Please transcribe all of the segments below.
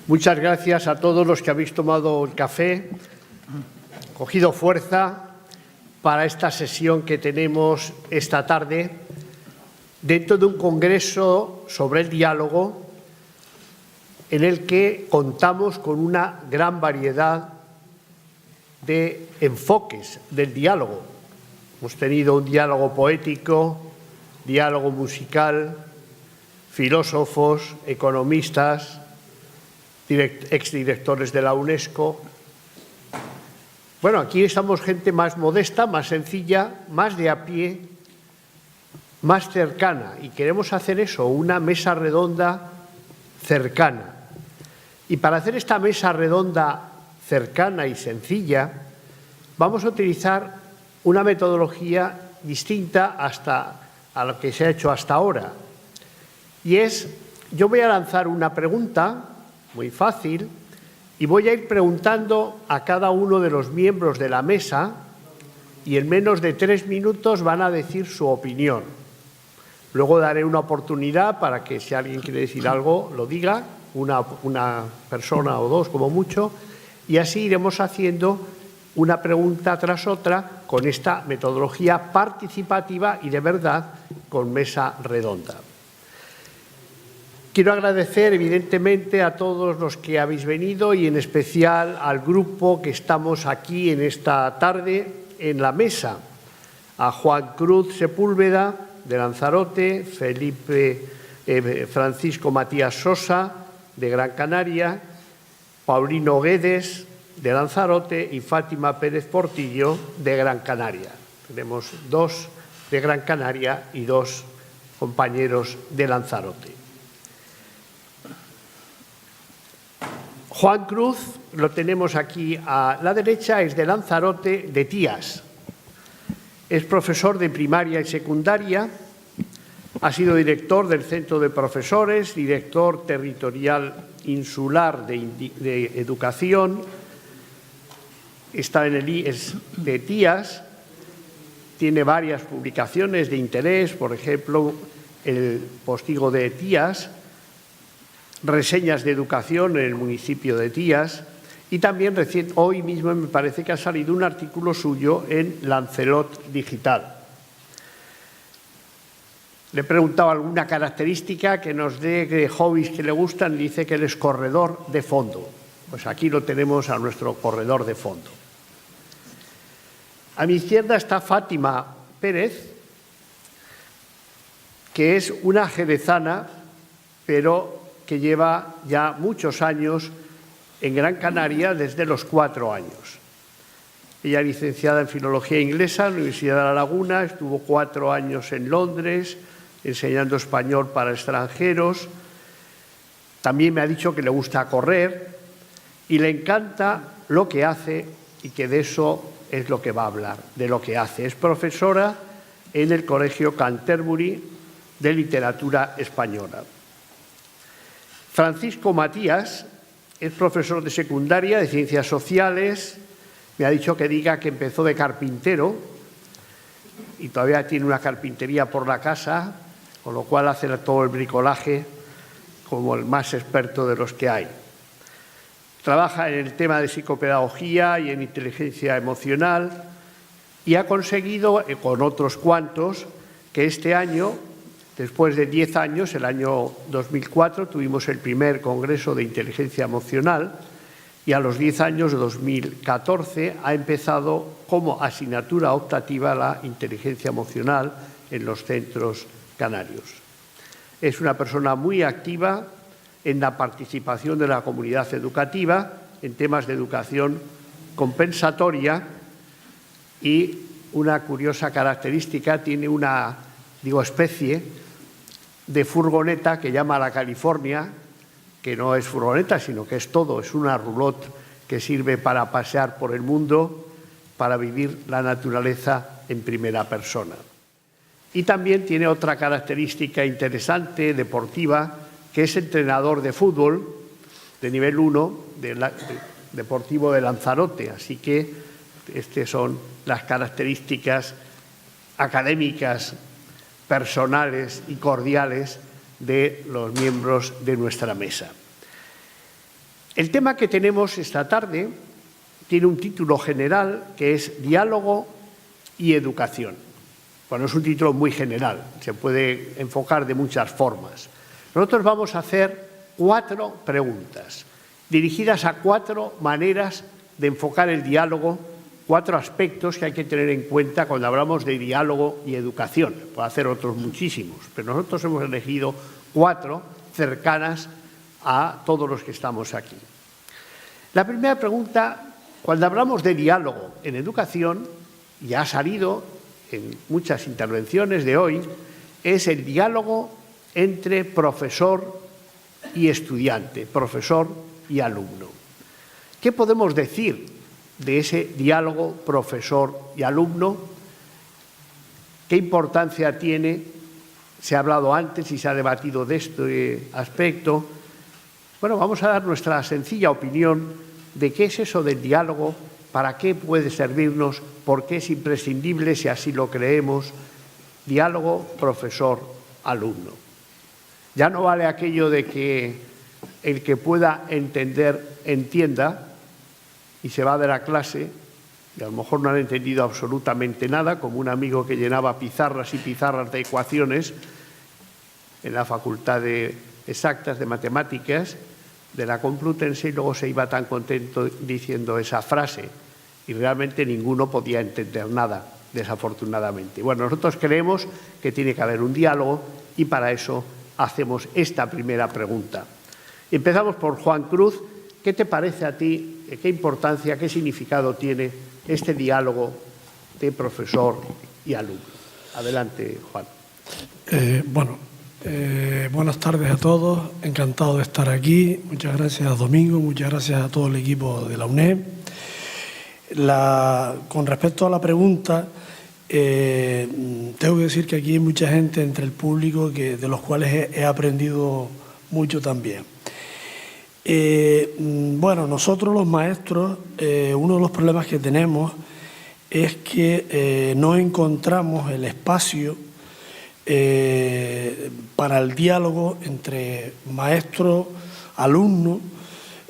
Muchas gracias a todos los que habéis tomado el café, cogido fuerza para esta sesión que tenemos esta tarde dentro de un congreso sobre el diálogo en el que contamos con una gran variedad de enfoques del diálogo. Hemos tenido un diálogo poético, diálogo musical, filósofos, economistas, exdirectores de la UNESCO. Bueno, aquí estamos gente más modesta, más sencilla, más de a pie, más cercana, y queremos hacer eso, una mesa redonda cercana. Y para hacer esta mesa redonda cercana y sencilla, vamos a utilizar una metodología distinta a lo que se ha hecho hasta ahora. Y es, yo voy a lanzar una pregunta muy fácil y voy a ir preguntando a cada uno de los miembros de la mesa y en menos de 3 minutos van a decir su opinión. Luego daré una oportunidad para que si alguien quiere decir algo lo diga, una persona o dos como mucho, y así iremos haciendo una pregunta tras otra con esta metodología participativa y de verdad con mesa redonda. Quiero agradecer evidentemente a todos los que habéis venido y en especial al grupo que estamos aquí en esta tarde en la mesa, a Juan Cruz Sepúlveda de Lanzarote, Francisco Matías Sosa de Gran Canaria, Paulino Guedes de Lanzarote y Fátima Pérez Portillo de Gran Canaria. Tenemos 2 de Gran Canaria y 2 compañeros de Lanzarote. Juan Cruz, lo tenemos aquí a la derecha, es de Lanzarote, de Tías. Es profesor de primaria y secundaria, ha sido director del Centro de Profesores, director territorial insular de Educación, está en el IES de Tías, tiene varias publicaciones de interés, por ejemplo, el Postigo de Tías, reseñas de educación en el municipio de Tías y también hoy mismo me parece que ha salido un artículo suyo en Lancelot Digital. Le he preguntado alguna característica que nos dé de hobbies que le gustan y dice que él es corredor de fondo. Pues aquí lo tenemos a nuestro corredor de fondo. A mi izquierda está Fátima Pérez, que es una jerezana, pero que lleva ya muchos años en Gran Canaria desde los 4 años. Ella es licenciada en Filología Inglesa en la Universidad de La Laguna, estuvo 4 años en Londres enseñando español para extranjeros. También me ha dicho que le gusta correr y le encanta lo que hace y que de eso es lo que va a hablar, de lo que hace. Es profesora en el Colegio Canterbury de Literatura Española. Francisco Matías es profesor de secundaria de Ciencias Sociales. Me ha dicho que diga que empezó de carpintero y todavía tiene una carpintería por la casa, con lo cual hace todo el bricolaje como el más experto de los que hay. Trabaja en el tema de psicopedagogía y en inteligencia emocional y ha conseguido, con otros cuantos, que este año, después de 10 años, el año 2004, tuvimos el primer Congreso de Inteligencia Emocional y a los 10 años, 2014, ha empezado como asignatura optativa la inteligencia emocional en los centros canarios. Es una persona muy activa en la participación de la comunidad educativa en temas de educación compensatoria y una curiosa característica, tiene una, especie de furgoneta que llama la California, que no es furgoneta, sino que es todo, es una roulotte que sirve para pasear por el mundo, para vivir la naturaleza en primera persona. Y también tiene otra característica interesante, deportiva, que es entrenador de fútbol de nivel 1 Deportivo de Lanzarote. Así que estas son las características académicas, personales y cordiales de los miembros de nuestra mesa. El tema que tenemos esta tarde tiene un título general que es Diálogo y Educación. Bueno, es un título muy general, se puede enfocar de muchas formas. Nosotros vamos a hacer 4 preguntas, dirigidas a 4 maneras de enfocar el diálogo, 4 aspectos que hay que tener en cuenta cuando hablamos de diálogo y educación. Puede hacer otros muchísimos, pero nosotros hemos elegido 4 cercanas a todos los que estamos aquí. La primera pregunta, cuando hablamos de diálogo en educación, ya ha salido en muchas intervenciones de hoy, es el diálogo entre profesor y estudiante, profesor y alumno. ¿Qué podemos decir de ese diálogo profesor y alumno? ¿Qué importancia tiene? Se ha hablado antes y se ha debatido de este aspecto. Bueno, vamos a dar nuestra sencilla opinión de qué es eso del diálogo, para qué puede servirnos, por qué es imprescindible, si así lo creemos, diálogo profesor-alumno. Ya no vale aquello de que el que pueda entender, entienda, y se va de la clase, y a lo mejor no han entendido absolutamente nada, como un amigo que llenaba pizarras y pizarras de ecuaciones en la Facultad de Exactas de Matemáticas de la Complutense, y luego se iba tan contento diciendo esa frase, y realmente ninguno podía entender nada, desafortunadamente. Bueno, nosotros creemos que tiene que haber un diálogo y para eso hacemos esta primera pregunta. Empezamos por Juan Cruz. ¿Qué te parece a ti, qué importancia, qué significado tiene este diálogo de profesor y alumno? Adelante, Juan. Buenas tardes a todos, encantado de estar aquí. Muchas gracias a Domingo, muchas gracias a todo el equipo de la UNED. Con respecto a la pregunta, tengo que decir que aquí hay mucha gente entre el público de los cuales he aprendido mucho también. Nosotros los maestros, uno de los problemas que tenemos es que no encontramos el espacio para el diálogo entre maestro, alumno.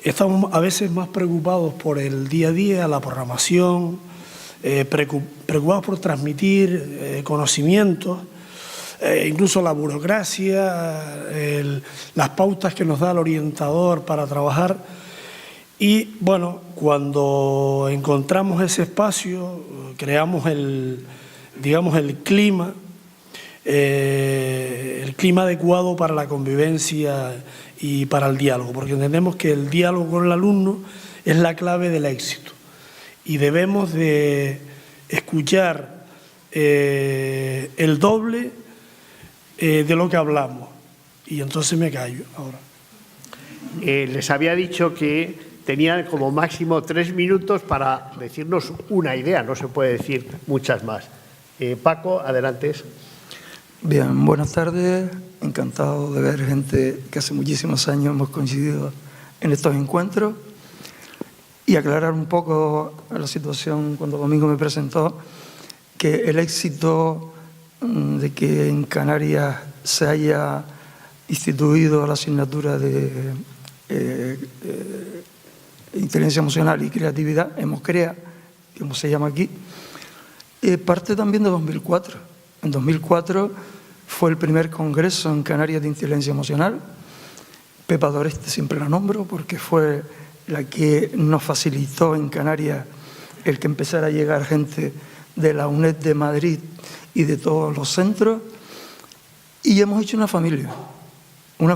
Estamos a veces más preocupados por el día a día, la programación, preocupados por transmitir conocimientos, incluso la burocracia, las pautas que nos da el orientador para trabajar. Y bueno, cuando encontramos ese espacio, creamos el clima adecuado para la convivencia y para el diálogo, porque entendemos que el diálogo con el alumno es la clave del éxito y debemos de escuchar el doble de lo que hablamos. Y entonces me callo ahora. Les había dicho que tenían como máximo 3 minutos para decirnos una idea, no se puede decir muchas más. Paco, adelante. Bien, buenas tardes. Encantado de ver gente que hace muchísimos años hemos coincidido en estos encuentros y aclarar un poco la situación cuando Domingo me presentó, que el éxito de que en Canarias se haya instituido la asignatura de inteligencia emocional y creatividad, EMOCREA, como se llama aquí, parte también de 2004. En 2004 fue el primer congreso en Canarias de inteligencia emocional. Pepa Doreste siempre la nombro porque fue la que nos facilitó en Canarias el que empezara a llegar gente de la UNED de Madrid y de todos los centros. Y hemos hecho una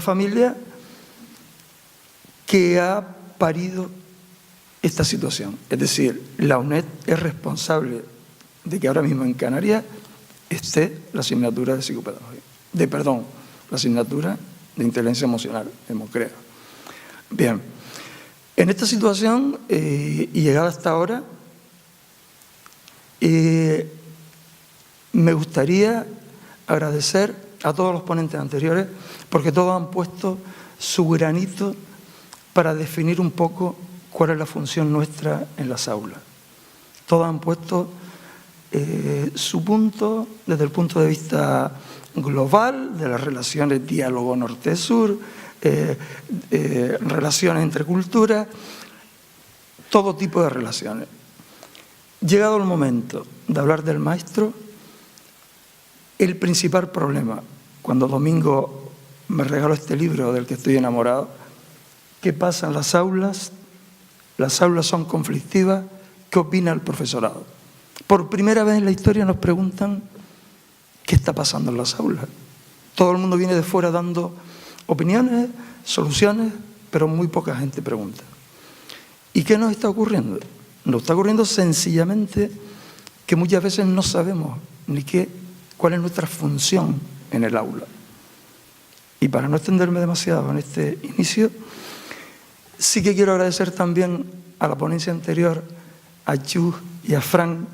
familia que ha parido esta situación. Es decir, la UNED es responsable de que ahora mismo en Canarias esté la asignatura de psicopedagogía, la asignatura de inteligencia emocional, EMOCREA. Bien, en esta situación y llegada hasta ahora, me gustaría agradecer a todos los ponentes anteriores porque todos han puesto su granito para definir un poco cuál es la función nuestra en las aulas. Todos han puesto su punto desde el punto de vista global de las relaciones diálogo norte-sur, relaciones entre culturas, todo tipo de relaciones. Llegado el momento de hablar del maestro, el principal problema, cuando Domingo me regaló este libro del que estoy enamorado, ¿qué pasa en las aulas? Las aulas son conflictivas. ¿Qué opina el profesorado? Por primera vez en la historia nos preguntan qué está pasando en las aulas. Todo el mundo viene de fuera dando opiniones, soluciones, pero muy poca gente pregunta. ¿Y qué nos está ocurriendo? Nos está ocurriendo sencillamente que muchas veces no sabemos ni cuál es nuestra función en el aula. Y para no extenderme demasiado en este inicio, sí que quiero agradecer también a la ponencia anterior, a Chus y a Fran,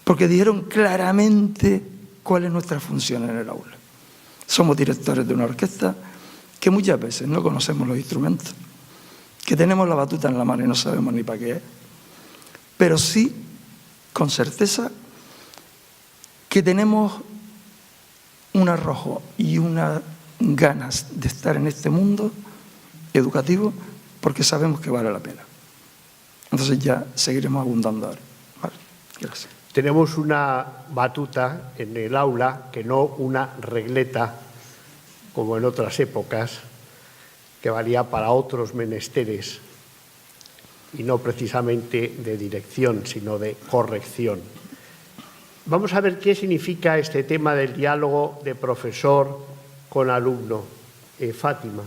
porque dijeron claramente cuál es nuestra función en el aula. Somos directores de una orquesta que muchas veces no conocemos los instrumentos, que tenemos la batuta en la mano y no sabemos ni para qué es, pero sí, con certeza, que tenemos un arrojo y unas ganas de estar en este mundo educativo porque sabemos que vale la pena. Entonces ya seguiremos abundando ahora. Vale, gracias. Tenemos una batuta en el aula, que no una regleta, como en otras épocas, que valía para otros menesteres, y no precisamente de dirección, sino de corrección. Vamos a ver qué significa este tema del diálogo de profesor con alumno. Fátima.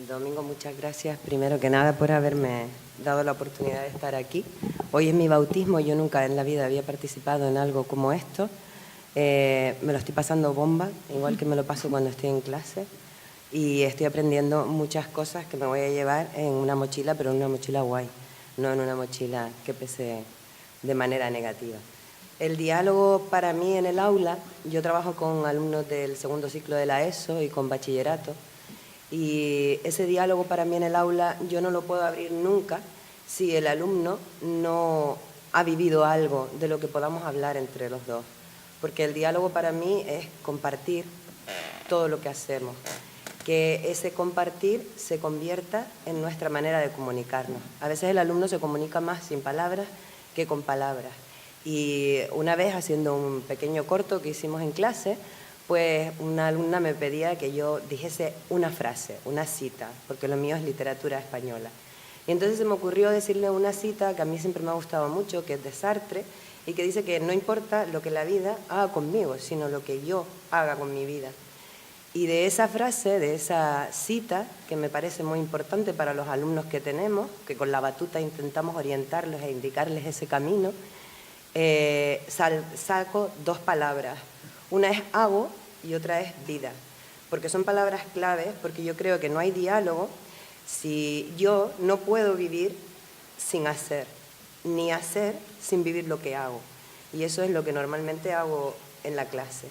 Domingo, muchas gracias primero que nada por haberme dado la oportunidad de estar aquí. Hoy es mi bautismo, yo nunca en la vida había participado en algo como esto. Me lo estoy pasando bomba, igual que me lo paso cuando estoy en clase, y estoy aprendiendo muchas cosas que me voy a llevar en una mochila, pero en una mochila guay, no en una mochila que pese de manera negativa. El diálogo para mí en el aula, yo trabajo con alumnos del segundo ciclo de la ESO y con bachillerato, y ese diálogo para mí en el aula yo no lo puedo abrir nunca si el alumno no ha vivido algo de lo que podamos hablar entre los dos. Porque el diálogo para mí es compartir todo lo que hacemos. Que ese compartir se convierta en nuestra manera de comunicarnos. A veces el alumno se comunica más sin palabras que con palabras. Y una vez haciendo un pequeño corto que hicimos en clase, pues una alumna me pedía que yo dijese una frase, una cita, porque lo mío es literatura española. Y entonces se me ocurrió decirle una cita que a mí siempre me ha gustado mucho, que es de Sartre, y que dice que no importa lo que la vida haga conmigo, sino lo que yo haga con mi vida. Y de esa frase, de esa cita, que me parece muy importante para los alumnos que tenemos, que con la batuta intentamos orientarlos e indicarles ese camino, saco dos palabras. Una es hago y otra es vida, porque son palabras claves, porque yo creo que no hay diálogo si yo no puedo vivir sin hacer, ni hacer sin vivir lo que hago. Y eso es lo que normalmente hago en la clase.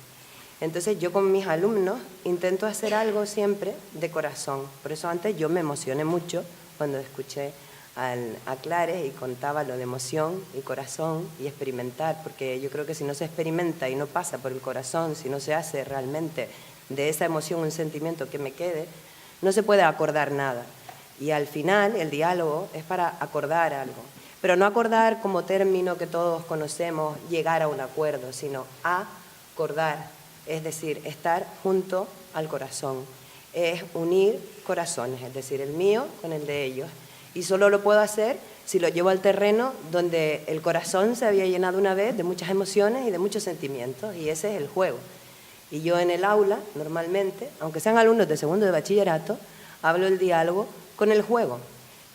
Entonces yo con mis alumnos intento hacer algo siempre de corazón. Por eso antes yo me emocioné mucho cuando escuché a Clares y contaba lo de emoción y corazón y experimentar, porque yo creo que si no se experimenta y no pasa por el corazón, si no se hace realmente de esa emoción un sentimiento que me quede, no se puede acordar nada. Y al final el diálogo es para acordar algo, pero no acordar como término que todos conocemos, llegar a un acuerdo, sino acordar, es decir, estar junto al corazón, es unir corazones, es decir, el mío con el de ellos. Y solo lo puedo hacer si lo llevo al terreno donde el corazón se había llenado una vez de muchas emociones y de muchos sentimientos, y ese es el juego. Y yo en el aula, normalmente, aunque sean alumnos de segundo de bachillerato, hablo el diálogo con el juego.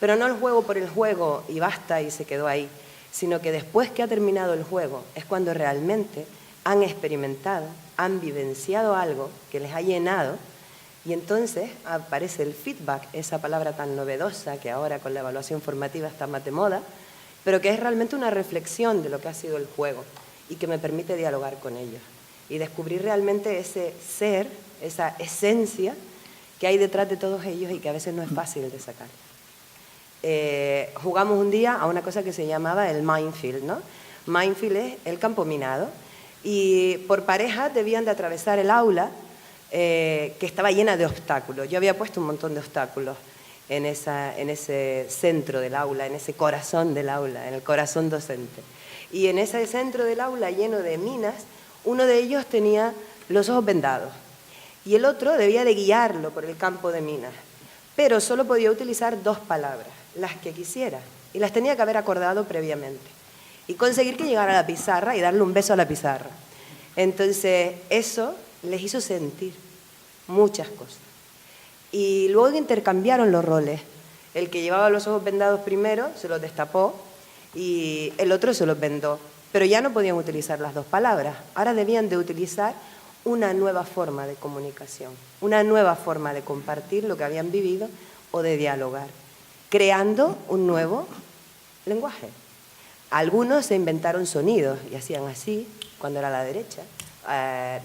Pero no el juego por el juego y basta y se quedó ahí, sino que después que ha terminado el juego es cuando realmente han experimentado, han vivenciado algo que les ha llenado. Y entonces aparece el feedback, esa palabra tan novedosa que ahora con la evaluación formativa está más de moda, pero que es realmente una reflexión de lo que ha sido el juego y que me permite dialogar con ellos y descubrir realmente ese ser, esa esencia que hay detrás de todos ellos y que a veces no es fácil de sacar. Jugamos un día a una cosa que se llamaba el minefield, ¿no? Minefield es el campo minado y por parejas debían de atravesar el aula que estaba llena de obstáculos. Yo había puesto un montón de obstáculos en ese centro del aula, en ese corazón del aula, en el corazón docente. Y en ese centro del aula lleno de minas, uno de ellos tenía los ojos vendados y el otro debía de guiarlo por el campo de minas, pero solo podía utilizar 2 palabras, las que quisiera, y las tenía que haber acordado previamente y conseguir que llegara a la pizarra y darle un beso a la pizarra. Entonces eso les hizo sentir muchas cosas. Y luego intercambiaron los roles. El que llevaba los ojos vendados primero se los destapó y el otro se los vendó. Pero ya no podían utilizar las 2 palabras. Ahora debían de utilizar una nueva forma de comunicación, una nueva forma de compartir lo que habían vivido o de dialogar, creando un nuevo lenguaje. Algunos se inventaron sonidos y hacían así cuando era a la derecha,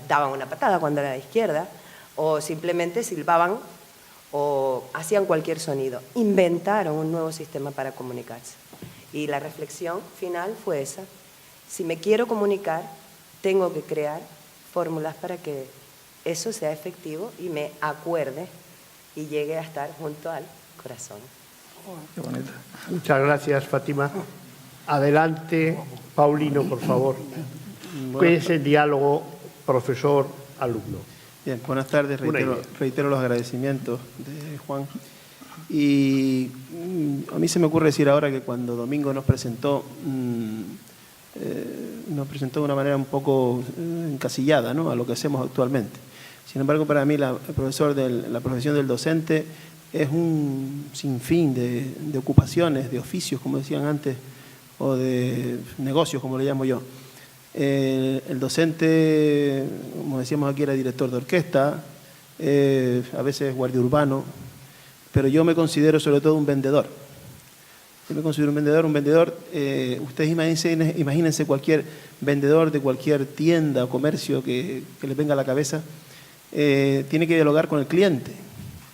daban una patada cuando era a la izquierda, o simplemente silbaban o hacían cualquier sonido. Inventaron un nuevo sistema para comunicarse. Y la reflexión final fue esa. Si me quiero comunicar, tengo que crear fórmulas para que eso sea efectivo y me acuerde y llegue a estar junto al corazón. Qué bonito. Muchas gracias, Fátima. Adelante, Paulino, por favor. ¿Qué es el diálogo profesor-alumno? Bien, buenas tardes. Reitero los agradecimientos de Juan. Y a mí se me ocurre decir ahora que cuando Domingo nos presentó de una manera un poco encasillada, ¿no?, a lo que hacemos actualmente. Sin embargo, para mí la profesión del docente es un sinfín de ocupaciones, de oficios, como decían antes, o de negocios, como le llamo yo. El docente, como decíamos aquí, era director de orquesta, a veces guardia urbano, pero yo me considero sobre todo un vendedor. Yo me considero un vendedor. Ustedes imagínense cualquier vendedor de cualquier tienda o comercio que les venga a la cabeza, tiene que dialogar con el cliente.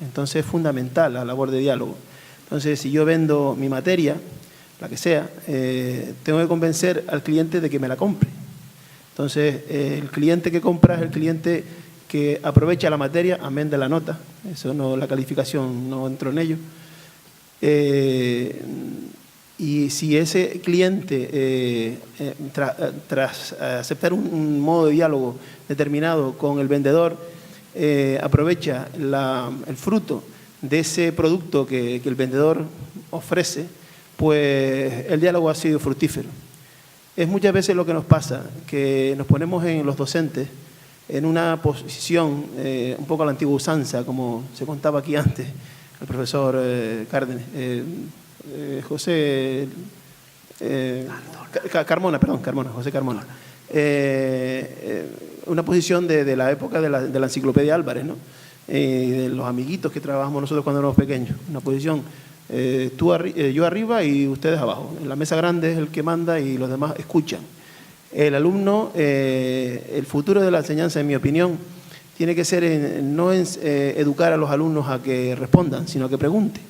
Entonces es fundamental la labor de diálogo. Entonces, si yo vendo mi materia, la que sea, tengo que convencer al cliente de que me la compre. Entonces, el cliente que compra es el cliente que aprovecha la materia, amén de la nota. Eso no, la calificación no entró en ello. Y si ese cliente, tras aceptar un modo de diálogo determinado con el vendedor, aprovecha el fruto de ese producto que el vendedor ofrece, pues el diálogo ha sido fructífero. Es muchas veces lo que nos pasa, que nos ponemos en los docentes en una posición un poco a la antigua usanza, como se contaba aquí antes, el profesor Cárdenas, José Carmona, José Carmona. Una posición de la época de la enciclopedia Álvarez, ¿no? De los amiguitos que trabajamos nosotros cuando éramos pequeños. Una posición, yo arriba y ustedes abajo. En la mesa grande es el que manda y los demás escuchan. El alumno, el futuro de la enseñanza, en mi opinión, tiene que ser no educar a los alumnos a que respondan, sino a que pregunten.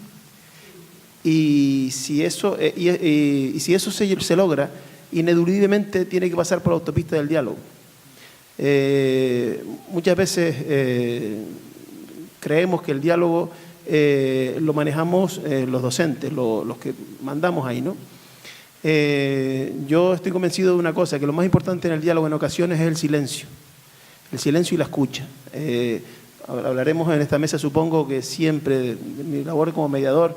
Y si eso, si eso se logra, ineludiblemente tiene que pasar por la autopista del diálogo. Muchas veces creemos que el diálogo lo manejamos los docentes, los que mandamos ahí, ¿no? Yo estoy convencido de una cosa, que lo más importante en el diálogo en ocasiones es el silencio y la escucha. Hablaremos en esta mesa, supongo que siempre, de mi labor como mediador,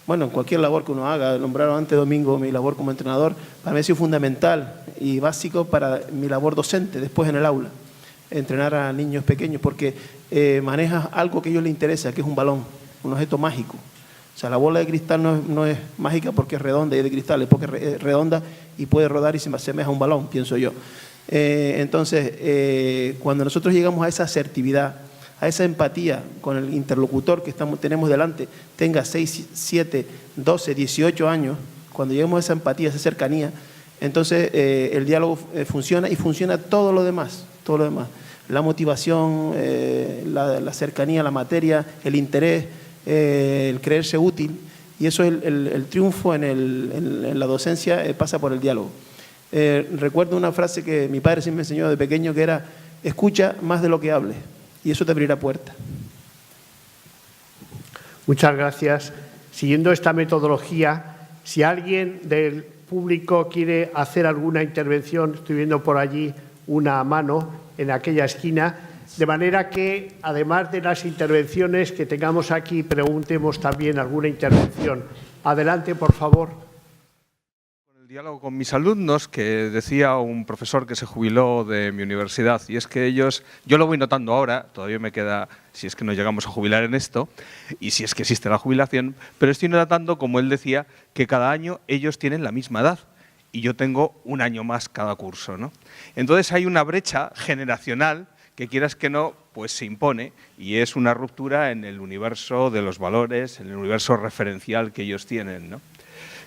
bueno, en cualquier labor que uno haga, nombraron antes Domingo mi labor como entrenador, para mí ha sido fundamental y básico para mi labor docente después en el aula, entrenar a niños pequeños, porque manejas algo que a ellos les interesa, que es un balón, un objeto mágico. O sea, la bola de cristal no es mágica porque es redonda y de cristal, es porque es redonda y puede rodar y se asemeja a un balón, pienso yo. Entonces, cuando nosotros llegamos a esa asertividad, a esa empatía con el interlocutor que tenemos delante, tenga 6, 7, 12, 18 años, cuando lleguemos a esa empatía, a esa cercanía, entonces el diálogo funciona y funciona todo lo demás. La motivación, la cercanía a la materia, el interés, el creerse útil, y eso es el triunfo en la docencia, pasa por el diálogo. Recuerdo una frase que mi padre siempre me enseñó de pequeño, que era: escucha más de lo que hables. Y eso te abrirá puertas. Muchas gracias. Siguiendo esta metodología, si alguien del público quiere hacer alguna intervención, estoy viendo por allí una mano en aquella esquina, de manera que, además de las intervenciones que tengamos aquí, preguntemos también alguna intervención. Adelante, por favor. El diálogo con mis alumnos, que decía un profesor que se jubiló de mi universidad, y es que ellos, yo lo voy notando ahora, todavía me queda, si es que nos llegamos a jubilar en esto, y si es que existe la jubilación, pero estoy notando, como él decía, que cada año ellos tienen la misma edad, y yo tengo un año más cada curso, ¿no? Entonces hay una brecha generacional que, quieras que no, pues se impone, y es una ruptura en el universo de los valores, en el universo referencial que ellos tienen, ¿no?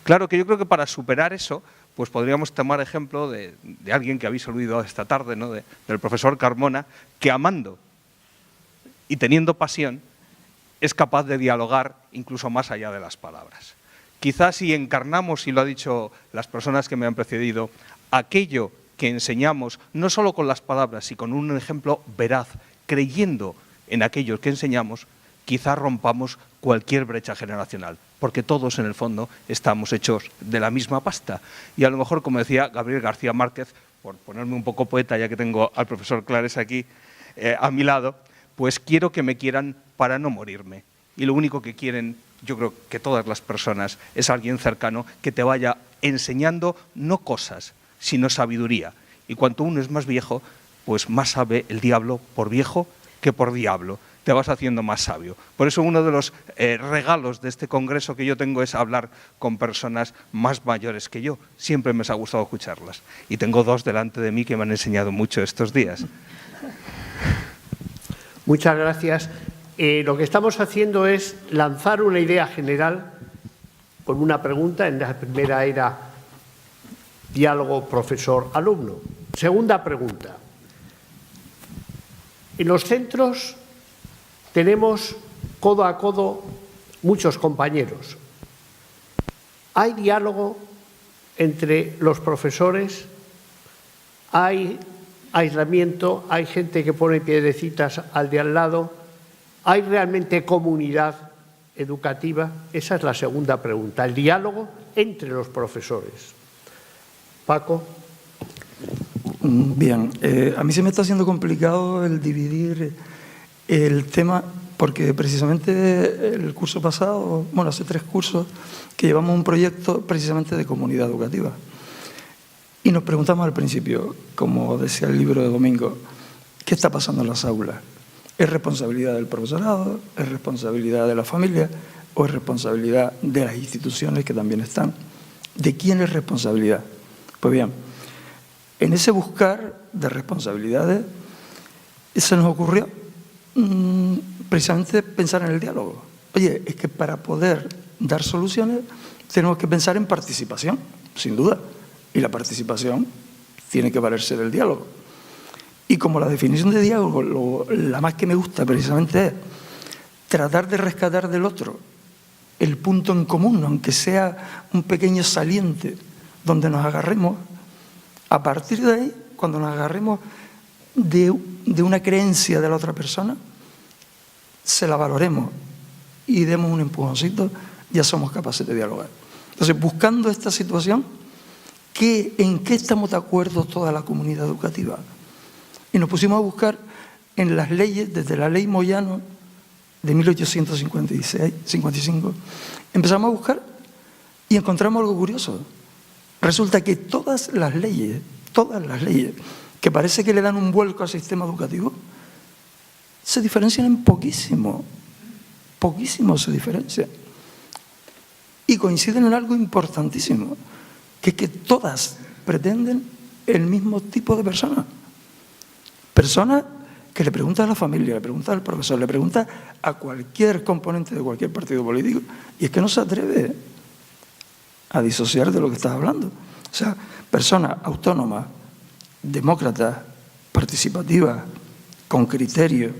Claro que yo creo que para superar eso, pues podríamos tomar ejemplo de alguien que habéis oído esta tarde, ¿no? Del profesor Carmona, que amando y teniendo pasión es capaz de dialogar incluso más allá de las palabras. Quizás si encarnamos, y lo han dicho las personas que me han precedido, aquello que enseñamos, no solo con las palabras, sino con un ejemplo veraz, creyendo en aquello que enseñamos, quizás rompamos cualquier brecha generacional, porque todos en el fondo estamos hechos de la misma pasta. Y a lo mejor, como decía Gabriel García Márquez, por ponerme un poco poeta, ya que tengo al profesor Clares aquí a mi lado, pues quiero que me quieran para no morirme. Y lo único que quieren, yo creo que todas las personas, es alguien cercano que te vaya enseñando no cosas, sino sabiduría. Y cuanto uno es más viejo, pues más sabe el diablo por viejo que por diablo. Te vas haciendo más sabio. Por eso uno de los regalos de este congreso que yo tengo es hablar con personas más mayores que yo. Siempre me ha gustado escucharlas. Y tengo dos delante de mí que me han enseñado mucho estos días. Muchas gracias. Lo que estamos haciendo es lanzar una idea general con una pregunta. En la primera era diálogo profesor-alumno. Segunda pregunta. En los centros tenemos codo a codo muchos compañeros. ¿Hay diálogo entre los profesores? ¿Hay aislamiento? ¿Hay gente que pone piedrecitas al de al lado? ¿Hay realmente comunidad educativa? Esa es la segunda pregunta, el diálogo entre los profesores. Paco. Bien, a mí se me está haciendo complicado el dividir el tema, porque precisamente el curso pasado, bueno, hace 3 cursos, que llevamos un proyecto precisamente de comunidad educativa. Y nos preguntamos al principio, como decía el libro de Domingo, ¿qué está pasando en las aulas? ¿Es responsabilidad del profesorado? ¿Es responsabilidad de la familia? ¿O es responsabilidad de las instituciones que también están? ¿De quién es responsabilidad? Pues bien, en ese buscar de responsabilidades se nos ocurrió precisamente pensar en el diálogo. Oye, es que para poder dar soluciones tenemos que pensar en participación, sin duda. Y la participación tiene que valerse del diálogo. Y como la definición de diálogo, la más que me gusta precisamente es tratar de rescatar del otro el punto en común, aunque sea un pequeño saliente donde nos agarremos. A partir de ahí, cuando nos agarremos de una creencia de la otra persona, se la valoremos y demos un empujoncito, ya somos capaces de dialogar. Entonces, buscando esta situación, ¿en qué estamos de acuerdo toda la comunidad educativa? Y nos pusimos a buscar en las leyes, desde la ley Moyano de 1855, empezamos a buscar y encontramos algo curioso. Resulta que todas las leyes que parece que le dan un vuelco al sistema educativo, se diferencian en poquísimo se diferencian. Y coinciden en algo importantísimo, que es que todas pretenden el mismo tipo de personas. Personas que le preguntan a la familia, le preguntan al profesor, le preguntan a cualquier componente de cualquier partido político, y es que no se atreve a disociar de lo que estás hablando. O sea, personas autónomas, demócratas, participativas, con criterio.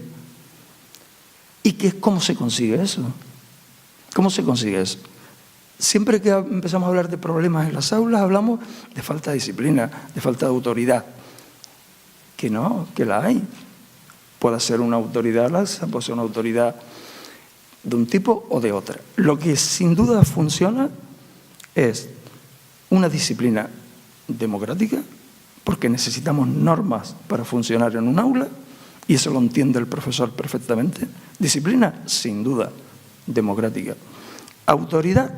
¿Y cómo se consigue eso? ¿Cómo se consigue eso? Siempre que empezamos a hablar de problemas en las aulas, hablamos de falta de disciplina, de falta de autoridad. Que no, que la hay. Puede ser una autoridad laxa, puede ser una autoridad de un tipo o de otra. Lo que sin duda funciona es una disciplina democrática, porque necesitamos normas para funcionar en un aula, y eso lo entiende el profesor perfectamente. Disciplina, sin duda, democrática. Autoridad,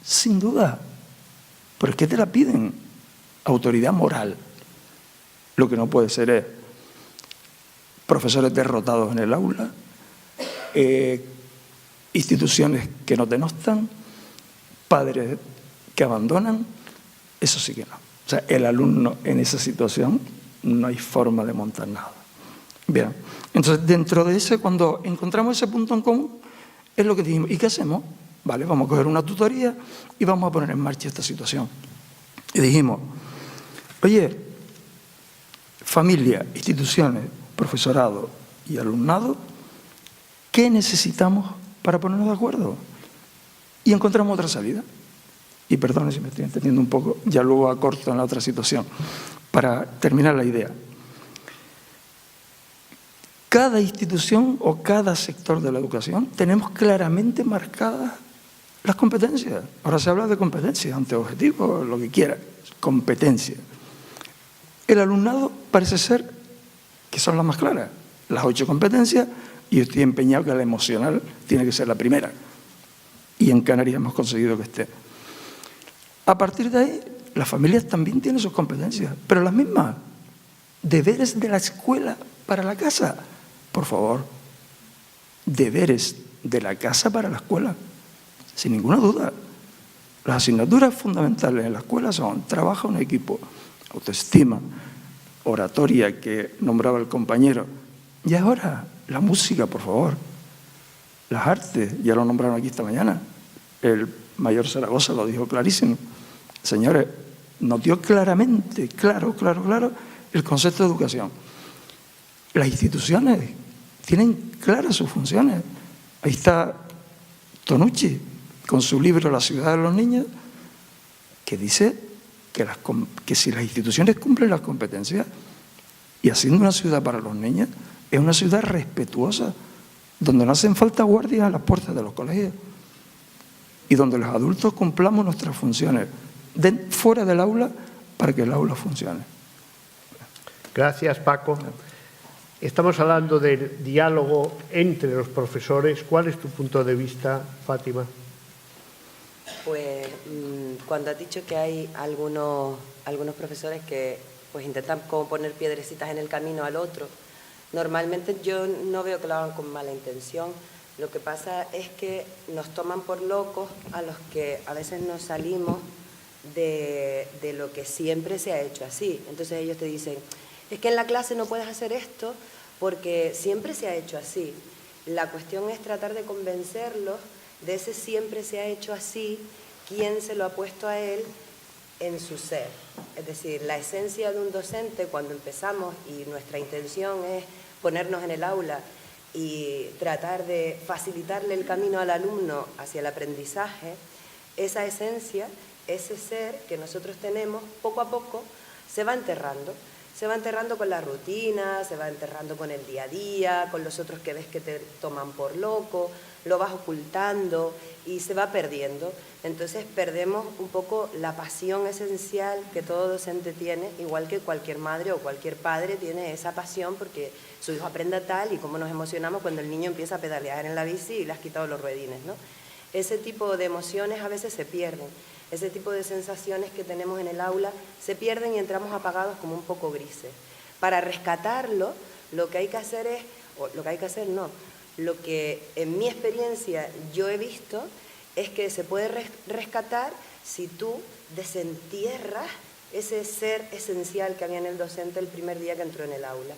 sin duda. ¿Pero es que te la piden? Autoridad moral. Lo que no puede ser es profesores derrotados en el aula, instituciones que no denostan, padres que abandonan. Eso sí que no. O sea, el alumno en esa situación no hay forma de montar nada. Bien, entonces dentro de ese, cuando encontramos ese punto en común, es lo que dijimos. ¿Y qué hacemos? Vale, vamos a coger una tutoría y vamos a poner en marcha esta situación. Y dijimos, oye, familia, instituciones, profesorado y alumnado, ¿qué necesitamos para ponernos de acuerdo? Y encontramos otra salida. Y perdone si me estoy entendiendo un poco, ya luego acorto en la otra situación, para terminar la idea. Cada institución o cada sector de la educación tenemos claramente marcadas las competencias. Ahora se habla de competencias, ante objetivos, lo que quiera, competencias. El alumnado parece ser que son las más claras, las 8 competencias, y yo estoy empeñado que la emocional tiene que ser la primera. Y en Canarias hemos conseguido que esté. A partir de ahí, las familias también tienen sus competencias, pero las mismas. Deberes de la escuela para la casa. Por favor, deberes de la casa para la escuela, sin ninguna duda. Las asignaturas fundamentales en la escuela son trabajo en equipo, autoestima, oratoria que nombraba el compañero. Y ahora, la música, por favor. Las artes, ya lo nombraron aquí esta mañana. El mayor Zaragoza lo dijo clarísimo. Señores, nos dio claramente, claro, el concepto de educación. Las instituciones tienen claras sus funciones. Ahí está Tonucci, con su libro La ciudad de los niños, que dice que si las instituciones cumplen las competencias y haciendo una ciudad para los niños, es una ciudad respetuosa, donde no hacen falta guardias a las puertas de los colegios y donde los adultos cumplamos nuestras funciones fuera del aula para que el aula funcione. Gracias, Paco. Estamos hablando del diálogo entre los profesores. ¿Cuál es tu punto de vista, Fátima? Pues cuando has dicho que hay algunos profesores que pues intentan como poner piedrecitas en el camino al otro, normalmente yo no veo que lo hagan con mala intención. Lo que pasa es que nos toman por locos a los que a veces nos salimos de lo que siempre se ha hecho así. Entonces ellos te dicen, es que en la clase no puedes hacer esto porque siempre se ha hecho así. La cuestión es tratar de convencerlos de ese siempre se ha hecho así, quién se lo ha puesto a él en su ser. Es decir, la esencia de un docente cuando empezamos y nuestra intención es ponernos en el aula y tratar de facilitarle el camino al alumno hacia el aprendizaje, esa esencia, ese ser que nosotros tenemos, poco a poco se va enterrando. Se va enterrando con la rutina, se va enterrando con el día a día, con los otros que ves que te toman por loco, lo vas ocultando y se va perdiendo. Entonces perdemos un poco la pasión esencial que todo docente tiene, igual que cualquier madre o cualquier padre tiene esa pasión porque su hijo aprenda tal y cómo nos emocionamos cuando el niño empieza a pedalear en la bici y le has quitado los ruedines, ¿no? Ese tipo de emociones a veces se pierden. Ese tipo de sensaciones que tenemos en el aula se pierden y entramos apagados como un poco grises. Para rescatarlo, lo que hay que hacer es, o lo que hay que hacer no, lo que en mi experiencia yo he visto es que se puede rescatar si tú desentierras ese ser esencial que había en el docente el primer día que entró en el aula.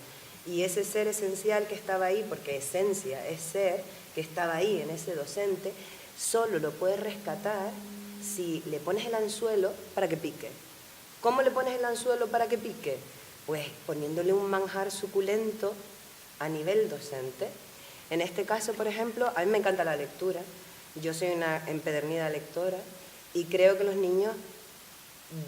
Y ese ser esencial que estaba ahí, porque esencia es ser, que estaba ahí en ese docente, solo lo puedes rescatar si le pones el anzuelo para que pique. ¿Cómo le pones el anzuelo para que pique? Pues poniéndole un manjar suculento a nivel docente. En este caso, por ejemplo, a mí me encanta la lectura. Yo soy una empedernida lectora y creo que los niños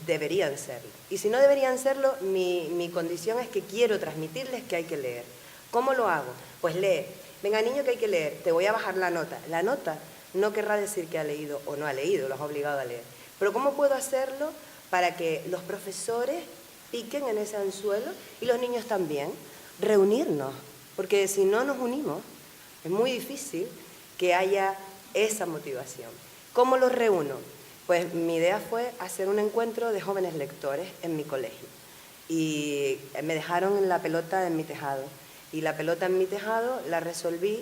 deberían serlo. Y si no deberían serlo, mi condición es que quiero transmitirles que hay que leer. ¿Cómo lo hago? Pues lee. Venga, niño, que hay que leer. Te voy a bajar la nota. La nota no querrá decir que ha leído o no ha leído, lo has obligado a leer. Pero ¿cómo puedo hacerlo para que los profesores piquen en ese anzuelo y los niños también? Reunirnos, porque si no nos unimos, es muy difícil que haya esa motivación. ¿Cómo los reúno? Pues mi idea fue hacer un encuentro de jóvenes lectores en mi colegio. Y me dejaron la pelota en mi tejado. Y la pelota en mi tejado la resolví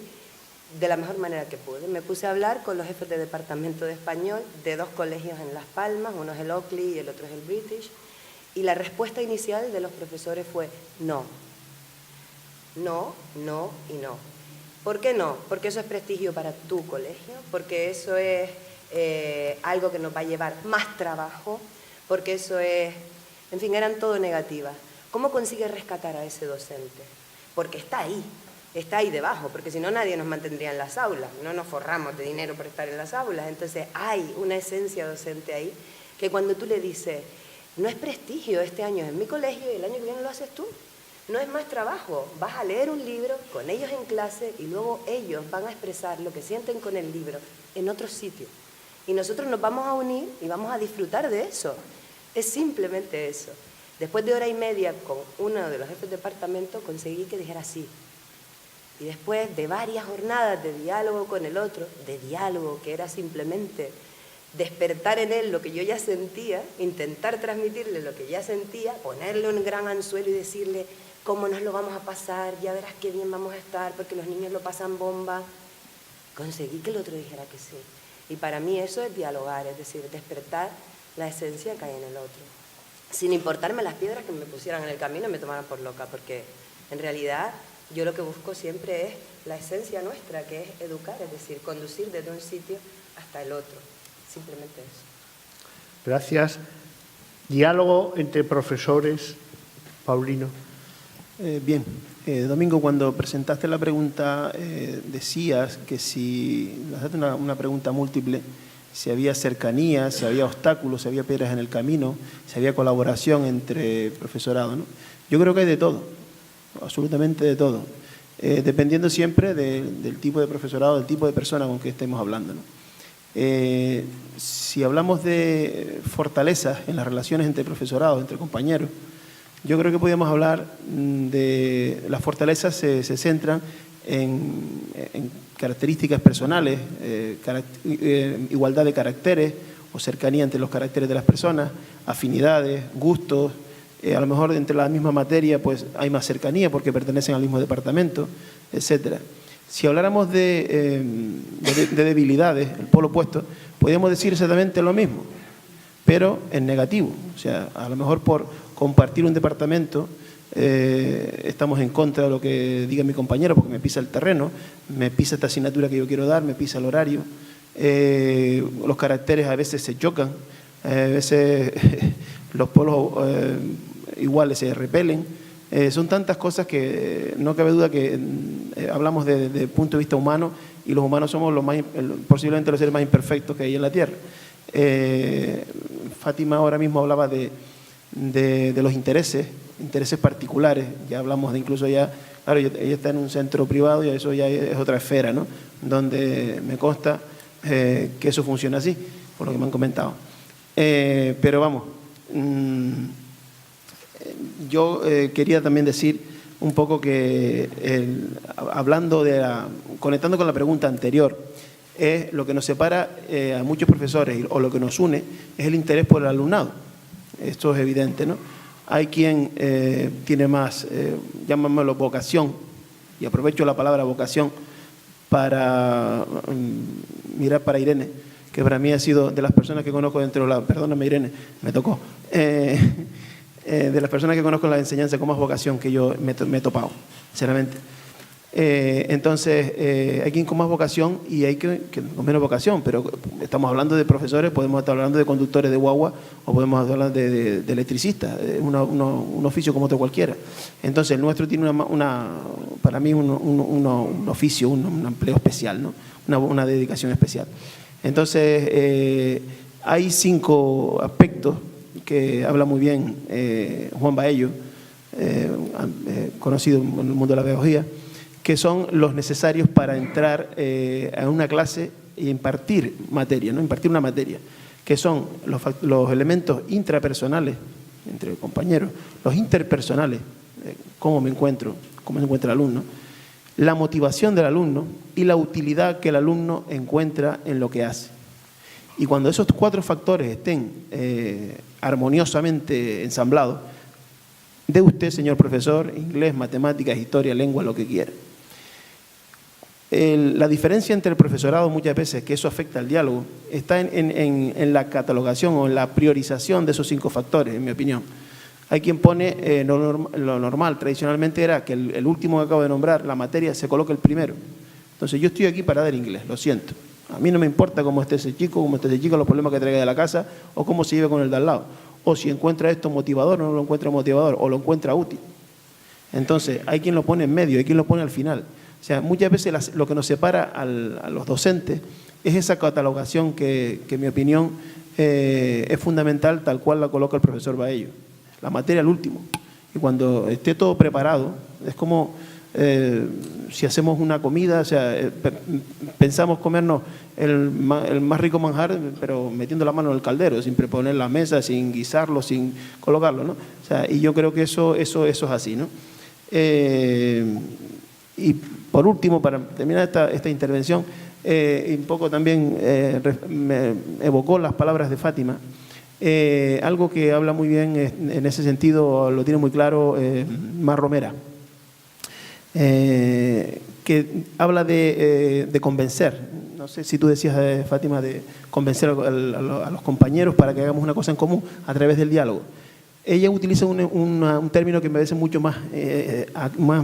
de la mejor manera que pude. Me puse a hablar con los jefes de departamento de español de 2 colegios en Las Palmas, uno es el Oakley y el otro es el British, y la respuesta inicial de los profesores fue no. No, no y no. ¿Por qué no? Porque eso es prestigio para tu colegio, porque eso es algo que nos va a llevar más trabajo, porque eso es... En fin, eran todo negativas. ¿Cómo consigues rescatar a ese docente? Porque está ahí debajo, porque si no nadie nos mantendría en las aulas, no nos forramos de dinero por estar en las aulas, entonces hay una esencia docente ahí que cuando tú le dices, no es prestigio, este año es en mi colegio y el año que viene lo haces tú, no es más trabajo, vas a leer un libro con ellos en clase y luego ellos van a expresar lo que sienten con el libro en otro sitio y nosotros nos vamos a unir y vamos a disfrutar de eso, es simplemente eso. Después de 1h30 con uno de los jefes de departamento conseguí que dijera sí. Y después de varias jornadas de diálogo con el otro, de diálogo que era simplemente despertar en él lo que yo ya sentía, intentar transmitirle lo que ya sentía, ponerle un gran anzuelo y decirle cómo nos lo vamos a pasar, ya verás qué bien vamos a estar porque los niños lo pasan bomba. Conseguí que el otro dijera que sí. Y para mí eso es dialogar, es decir, despertar la esencia que hay en el otro. Sin importarme las piedras que me pusieran en el camino y me tomaran por loca, porque en realidad yo lo que busco siempre es la esencia nuestra, que es educar, es decir, conducir desde un sitio hasta el otro, simplemente eso. Gracias. Diálogo entre profesores. Paulino. Bien, Domingo, cuando presentaste la pregunta decías que si, haces una pregunta múltiple, si había cercanía, si había obstáculos, si había piedras en el camino, si había colaboración entre profesorado, ¿no? Yo creo que hay de todo, absolutamente de todo, dependiendo siempre del tipo de profesorado, del tipo de persona con que estemos hablando, ¿no? Si hablamos de fortalezas en las relaciones entre profesorado, entre compañeros, yo creo que podríamos hablar de las fortalezas se centran en características personales, igualdad de caracteres o cercanía entre los caracteres de las personas, afinidades, gustos, a lo mejor entre la misma materia pues hay más cercanía porque pertenecen al mismo departamento, etcétera. Si habláramos de debilidades, el polo opuesto, podríamos decir exactamente lo mismo, pero en negativo. O sea, a lo mejor por compartir un departamento estamos en contra de lo que diga mi compañero porque me pisa el terreno, me pisa esta asignatura que yo quiero dar, me pisa el horario. Los caracteres a veces se chocan, a veces los polos iguales se repelen. Son tantas cosas que no cabe duda que hablamos de punto de vista humano y los humanos somos posiblemente los seres más imperfectos que hay en la Tierra. Fátima ahora mismo hablaba de los intereses particulares, ya hablamos de incluso ya, claro, ella está en un centro privado y eso ya es otra esfera, ¿no? Donde me consta que eso funciona así, por lo que me han comentado. Pero vamos, yo quería también decir un poco que conectando con la pregunta anterior, es lo que nos separa a muchos profesores o lo que nos une es el interés por el alumnado. Esto es evidente, ¿no? Hay quien tiene más, llamémoslo vocación, y aprovecho la palabra vocación para mirar para Irene, que para mí ha sido de las personas que conozco dentro de la... Perdóname, Irene, me tocó. De las personas que conozco en la enseñanza con más vocación que yo me he topado, sinceramente. Entonces, hay quien con más vocación y hay que con menos vocación, pero estamos hablando de profesores, podemos estar hablando de conductores de guagua o podemos hablar de electricistas, un oficio como otro cualquiera. Entonces, el nuestro tiene para mí un oficio, un empleo especial, ¿no? Una dedicación especial. Entonces, hay 5 aspectos que habla muy bien Juan Baello, conocido en el mundo de la pedagogía, que son los necesarios para entrar a una clase y impartir materia, ¿no? Impartir una materia, que son los elementos intrapersonales entre compañeros, los interpersonales, cómo me encuentro, cómo se encuentra el alumno, la motivación del alumno y la utilidad que el alumno encuentra en lo que hace. Y cuando esos 4 factores estén armoniosamente ensamblados, de usted, señor profesor, inglés, matemáticas, historia, lengua, lo que quiera. La diferencia entre el profesorado muchas veces, que eso afecta al diálogo, está en la catalogación o en la priorización de esos 5 factores, en mi opinión. Hay quien pone, lo normal tradicionalmente era que el último que acabo de nombrar, la materia, se coloque el primero. Entonces yo estoy aquí para dar inglés, lo siento. A mí no me importa cómo esté ese chico, los problemas que traiga de la casa o cómo se lleve con el de al lado. O si encuentra esto motivador o no lo encuentra motivador o lo encuentra útil. Entonces hay quien lo pone en medio, hay quien lo pone al final. O sea, muchas veces lo que nos separa a los docentes es esa catalogación que en mi opinión, es fundamental, tal cual la coloca el profesor Baello. La materia al último. Y cuando esté todo preparado, es como si hacemos una comida, o sea, pensamos comernos el más rico manjar, pero metiendo la mano en el caldero, sin preponer la mesa, sin guisarlo, sin colocarlo, ¿no? O sea, y yo creo que eso es así, ¿no? Y por último, para terminar esta intervención, un poco también me evocó las palabras de Fátima. Algo que habla muy bien en ese sentido, lo tiene muy claro Mar Romera, que habla de convencer. No sé si tú decías, Fátima, de convencer a los compañeros para que hagamos una cosa en común a través del diálogo. Ella utiliza un término que me parece mucho más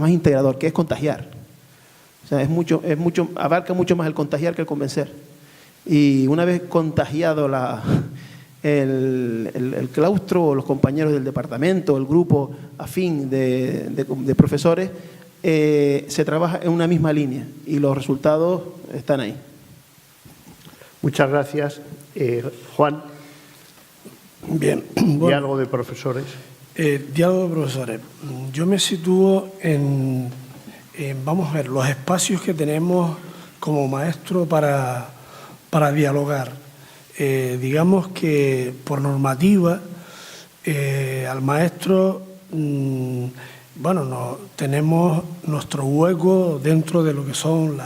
integrador, que es contagiar. O sea, abarca mucho más el contagiar que el convencer. Y una vez contagiado el claustro o los compañeros del departamento, el grupo afín de profesores, se trabaja en una misma línea y los resultados están ahí. Muchas gracias. Juan. Bien. Bueno, diálogo de profesores. Diálogo de profesores. Yo me sitúo vamos a ver, los espacios que tenemos como maestro para dialogar. Digamos que por normativa al maestro, tenemos nuestro hueco dentro de lo que son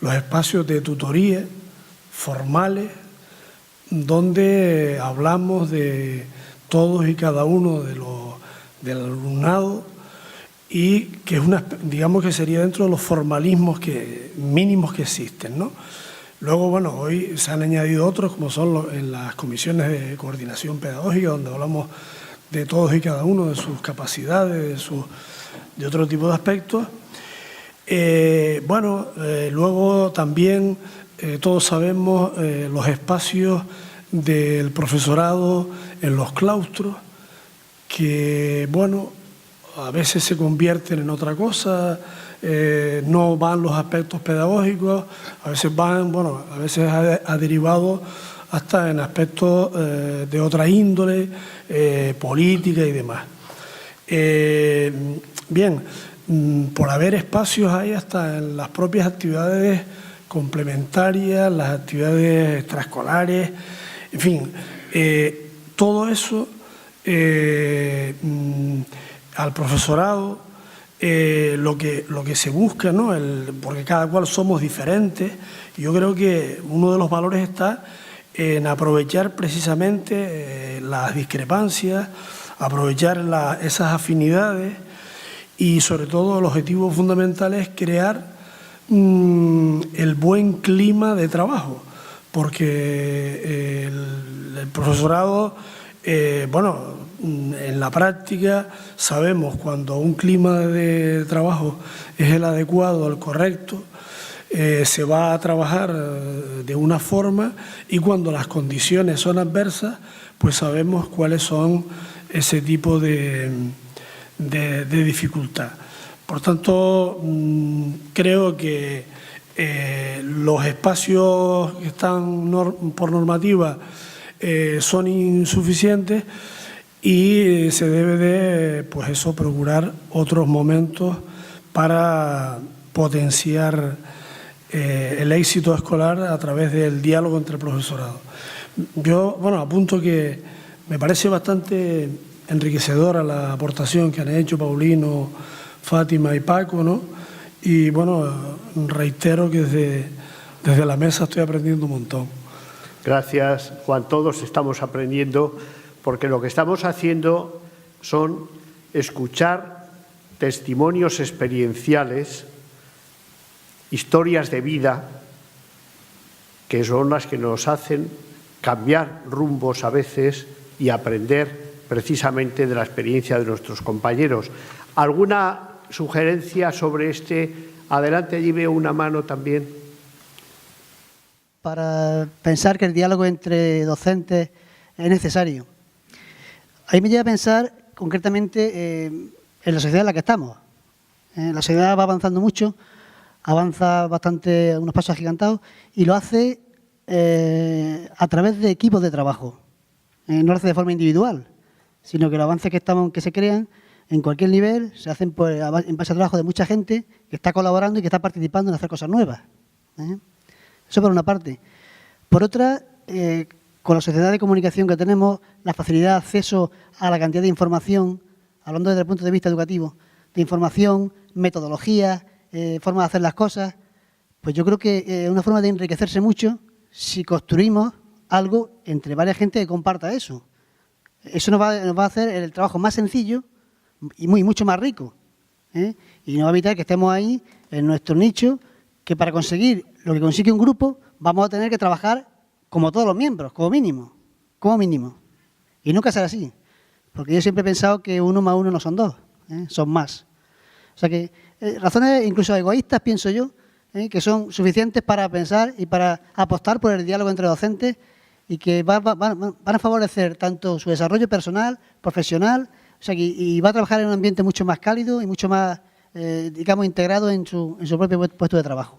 los espacios de tutoría formales, donde hablamos de todos y cada uno del alumnado y que es digamos que sería dentro de los formalismos mínimos que existen, ¿no? Luego, hoy se han añadido otros, como son en las comisiones de coordinación pedagógica, donde hablamos de todos y cada uno, de sus capacidades, de otro tipo de aspectos. Luego también todos sabemos los espacios del profesorado en los claustros, que, a veces se convierten en otra cosa, no van los aspectos pedagógicos, a veces ha derivado hasta en aspectos de otra índole, política y demás. Por haber espacios hay hasta en las propias actividades complementarias, las actividades extraescolares, en fin, todo eso al profesorado, lo que se busca, ¿no? Porque cada cual somos diferentes, y yo creo que uno de los valores está en aprovechar precisamente las discrepancias, aprovechar esas afinidades y sobre todo el objetivo fundamental es crear el buen clima de trabajo, porque el profesorado, en la práctica sabemos cuando un clima de trabajo es el adecuado, el correcto, se va a trabajar de una forma, y cuando las condiciones son adversas, pues sabemos cuáles son ese tipo de dificultad. Por tanto, creo que los espacios que están por normativa son insuficientes, y se debe de, pues eso, procurar otros momentos para potenciar el éxito escolar a través del diálogo entre el profesorado. Yo, bueno, apunto que me parece bastante enriquecedora la aportación que han hecho Paulino, Fátima y Paco, ¿no? Y bueno, reitero que desde la mesa estoy aprendiendo un montón. Gracias, Juan. Todos estamos aprendiendo, porque lo que estamos haciendo son escuchar testimonios experienciales, historias de vida, que son las que nos hacen cambiar rumbos a veces y aprender precisamente de la experiencia de nuestros compañeros. ¿Alguna sugerencia sobre este? Adelante, allí veo una mano también. Para pensar que el diálogo entre docentes es necesario. Ahí me lleva a pensar concretamente en la sociedad en la que estamos. La sociedad va avanzando mucho, avanza bastante, a unos pasos agigantados, y lo hace a través de equipos de trabajo. No lo hace de forma individual, sino que los avances que se crean en cualquier nivel se hacen pues, en base a trabajo de mucha gente que está colaborando y que está participando en hacer cosas nuevas. Eso por una parte. Por otra, con la sociedad de comunicación que tenemos, la facilidad de acceso a la cantidad de información, hablando desde el punto de vista educativo, de información, metodología, forma de hacer las cosas, pues yo creo que es una forma de enriquecerse mucho si construimos algo entre varias gente que comparta eso. Eso nos va a hacer el trabajo más sencillo y mucho más rico. Y nos va a evitar que estemos ahí en nuestro nicho, que para conseguir lo que consigue un grupo vamos a tener que trabajar como todos los miembros, como mínimo. Y nunca será así, porque yo siempre he pensado que 1 más 1 no son 2, son más. O sea que razones incluso egoístas, pienso yo, que son suficientes para pensar y para apostar por el diálogo entre docentes y que van a favorecer tanto su desarrollo personal, profesional, o sea, y va a trabajar en un ambiente mucho más cálido y mucho más, digamos, integrado en su propio puesto de trabajo.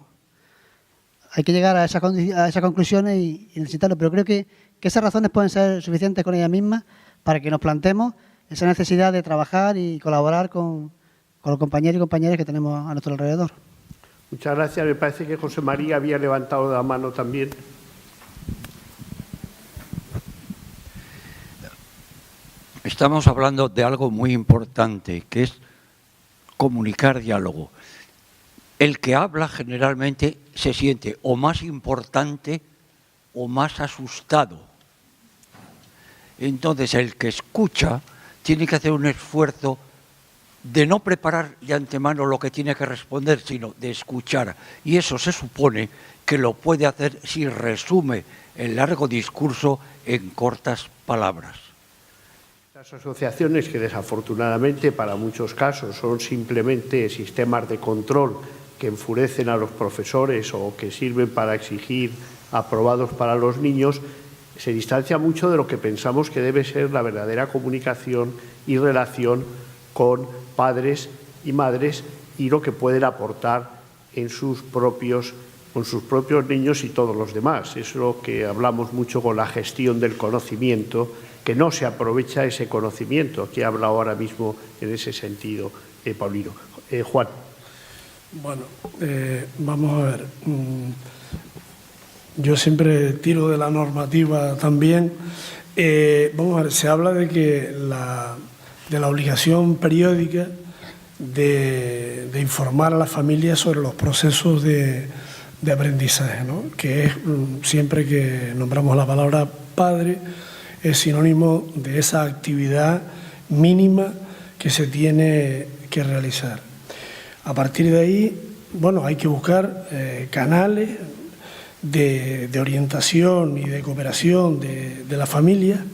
Hay que llegar a esas conclusiones y necesitarlo, pero creo que esas razones pueden ser suficientes con ellas mismas para que nos planteemos esa necesidad de trabajar y colaborar con los compañeros y compañeras que tenemos a nuestro alrededor. Muchas gracias. Me parece que José María había levantado la mano también. Estamos hablando de algo muy importante, que es comunicar diálogo. El que habla generalmente se siente o más importante o más asustado. Entonces, el que escucha tiene que hacer un esfuerzo de no preparar de antemano lo que tiene que responder, sino de escuchar. Y eso se supone que lo puede hacer si resume el largo discurso en cortas palabras. Las asociaciones, que desafortunadamente para muchos casos son simplemente sistemas de control que enfurecen a los profesores o que sirven para exigir aprobados para los niños, se distancia mucho de lo que pensamos que debe ser la verdadera comunicación y relación con padres y madres y lo que pueden aportar con sus propios niños y todos los demás. Es lo que hablamos mucho con la gestión del conocimiento, que no se aprovecha ese conocimiento. Aquí habla ahora mismo en ese sentido Paulino. Juan. Bueno, vamos a ver. Yo siempre tiro de la normativa también. Vamos a ver, se habla de que de la obligación periódica de informar a las familias sobre los procesos de aprendizaje, ¿no? Que es, siempre que nombramos la palabra padre, es sinónimo de esa actividad mínima que se tiene que realizar. A partir de ahí, bueno, hay que buscar canales de orientación y de cooperación de la familia,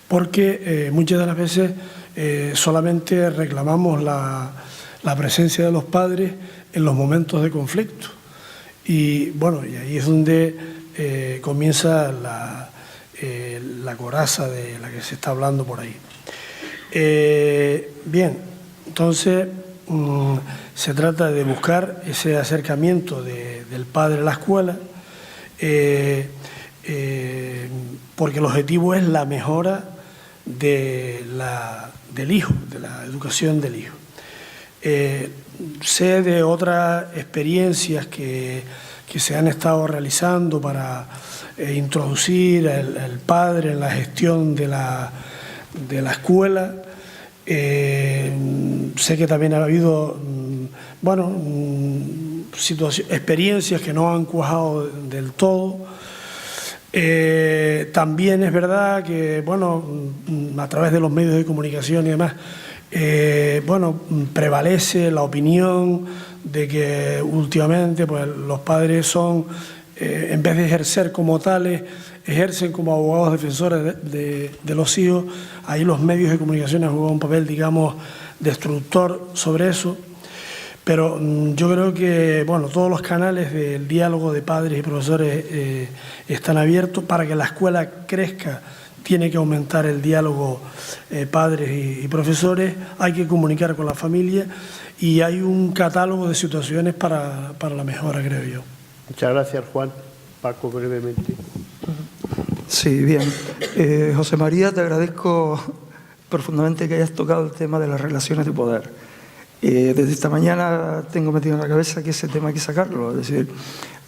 porque muchas de las veces solamente reclamamos la presencia de los padres en los momentos de conflicto. Y bueno, y ahí es donde comienza la coraza de la que se está hablando por ahí. Bien, entonces se trata de buscar ese acercamiento del padre a la escuela, porque el objetivo es la mejora del hijo, de la educación del hijo. Sé de otras experiencias que se han estado realizando para introducir el padre en la gestión de la escuela. Sé que también ha habido experiencias que no han cuajado del todo. También es verdad que, a través de los medios de comunicación y demás, prevalece la opinión de que últimamente pues, los padres son, en vez de ejercer como tales, ejercen como abogados defensores de los hijos. Ahí los medios de comunicación han jugado un papel, digamos, destructor sobre eso. Pero yo creo que todos los canales del diálogo de padres y profesores están abiertos. Para que la escuela crezca tiene que aumentar el diálogo padres y profesores, hay que comunicar con la familia y hay un catálogo de situaciones para la mejora, creo yo. Muchas gracias, Juan. Paco, brevemente. Sí, bien. José María, te agradezco profundamente que hayas tocado el tema de las relaciones de poder. Desde esta mañana tengo metido en la cabeza que ese tema hay que sacarlo. Es decir,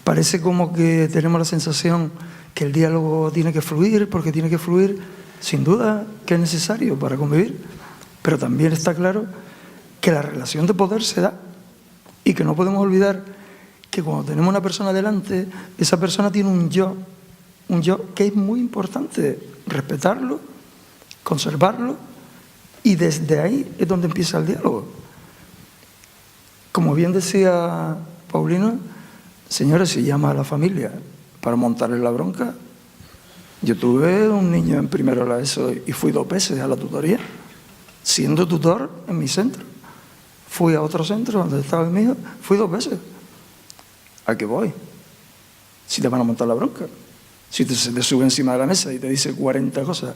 parece como que tenemos la sensación que el diálogo tiene que fluir, porque tiene que fluir, sin duda, que es necesario para convivir, pero también está claro que la relación de poder se da y que no podemos olvidar que cuando tenemos una persona delante, esa persona tiene un yo que es muy importante respetarlo, conservarlo, y desde ahí es donde empieza el diálogo. Como bien decía Paulino, señores, si llama a la familia para montarle la bronca. Yo tuve un niño en primero de la ESO y fui 2 veces a la tutoría, siendo tutor en mi centro. Fui a otro centro donde estaba el mío, fui 2 veces. ¿A qué voy? Si te van a montar la bronca, si se te sube encima de la mesa y te dice 40 cosas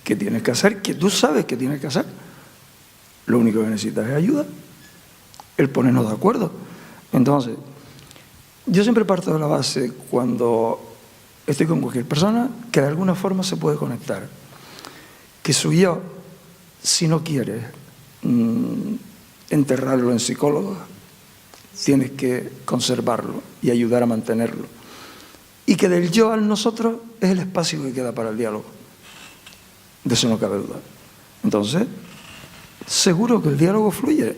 que tienes que hacer, que tú sabes que tienes que hacer, lo único que necesitas es ayuda, el ponernos de acuerdo. Entonces, yo siempre parto de la base, cuando estoy con cualquier persona, que de alguna forma se puede conectar. Que su yo, si no quieres enterrarlo en psicólogo, tienes que conservarlo y ayudar a mantenerlo. Y que del yo al nosotros es el espacio que queda para el diálogo. De eso no cabe duda. Entonces, seguro que el diálogo fluye,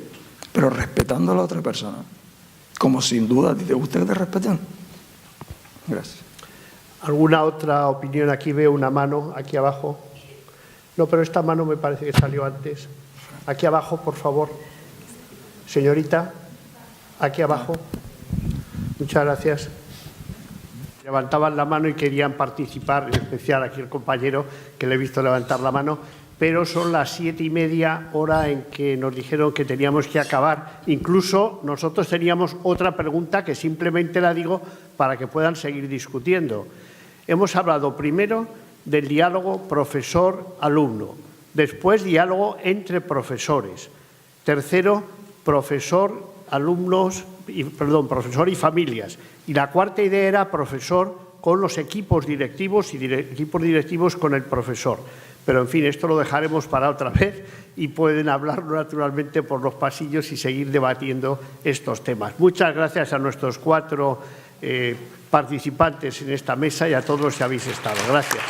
pero respetando a la otra persona. Como sin duda a ti te gusta que te respeten. Gracias. ¿Alguna otra opinión? Aquí veo una mano, aquí abajo. No, pero esta mano me parece que salió antes. Aquí abajo, por favor. Señorita, aquí abajo. Muchas gracias. Levantaban la mano y querían participar, en especial aquí el compañero que le he visto levantar la mano, pero son las 7:30, hora en que nos dijeron que teníamos que acabar. Incluso nosotros teníamos otra pregunta que simplemente la digo para que puedan seguir discutiendo. Hemos hablado primero del diálogo profesor-alumno, después diálogo entre profesores, tercero profesor y familias, y la cuarta idea era profesor con los equipos directivos y equipos directivos con el profesor. Pero, en fin, esto lo dejaremos para otra vez y pueden hablarlo naturalmente por los pasillos y seguir debatiendo estos temas. Muchas gracias a nuestros 4 participantes en esta mesa y a todos los que habéis estado. Gracias.